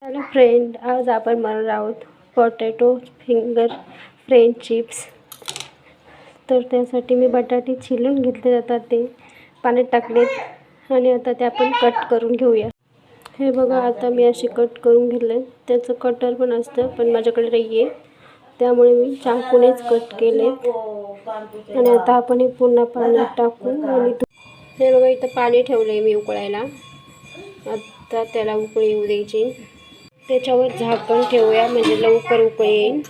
Hello friend, आज आपण बनवणार आहोत पोटॅटो फिंगर फ्रेंच चिप्स। तर त्यासाठी मी बटाटे छिलून घेतले जातात, ते पाण्यात टाकलेत आणि आता ते आपण कट करून घेऊया। हे बघा, आता मी असे कट करून घेतले। त्याचं कटर पण असतं, पण माझ्याकडे नाही आहे, त्यामुळे मी चाकूनेच कट केले। आणि आता आपण हे पुन्हा पाण्यात टाकू। आणि हे बघा, इथं पाणी ठेवलंय मी उकळायला। आता त्याला उकळी येऊ द्यायची। त्याच्यावर झाकण ठेवूया, म्हणजे लवकर उकळी येईल।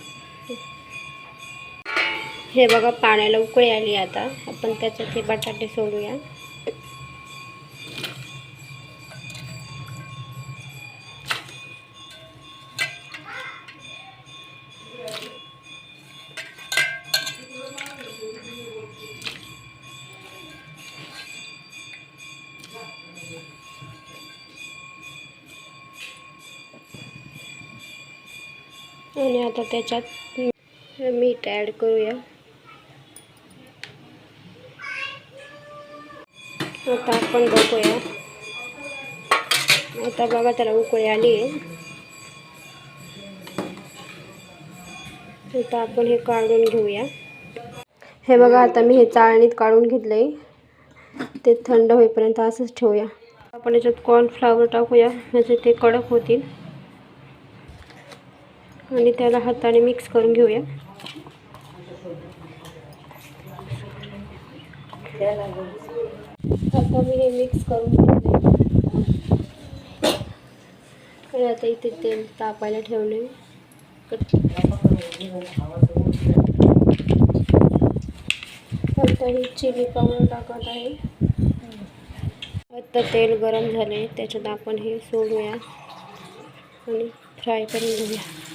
हे बघा, पाण्याला उकळी आली। आता आपण त्याच्यात हे बटाटे सोडूया। आणि आता त्याच्यात मीठ ॲड करूया। आता आपण बघूया। आता बघा, त्याला उकळी आली आहे। आता आपण हे काढून घेऊया। हे बघा, आता मी हे चाळणीत काढून घेतले। ते थंड होईपर्यंत असंच ठेवूया। आपण याच्यात कॉर्नफ्लॉवर टाकूया, म्हणजे ते कडक होतील। आणि त्याला हाताने मिक्स करून घेऊया। आता मी हे मिक्स करून घेतले आणि आता इथे तेल तापायला ठेवले। आता ही चिली पावडर टाकत आहे। आता तेल गरम झाले, त्याच्यात आपण हे सोडूया आणि फ्राय करून घेऊया।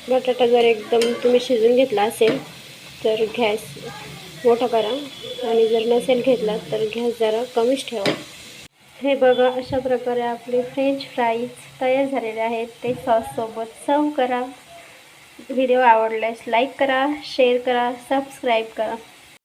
बटाटा जर एकदम तुम्ही शिजून घेतला असेल तर गॅस मोठा करा, आणि जर नसेल घेतला तर गॅस जरा कमीच ठेवा। हे बघा, अशा प्रकारे आपले फ्रेंच फ्राईज तयार झालेले आहेत। ते सॉससोबत सर्व करा। व्हिडिओ आवडल्यास लाईक करा, शेअर करा, सबस्क्राईब करा।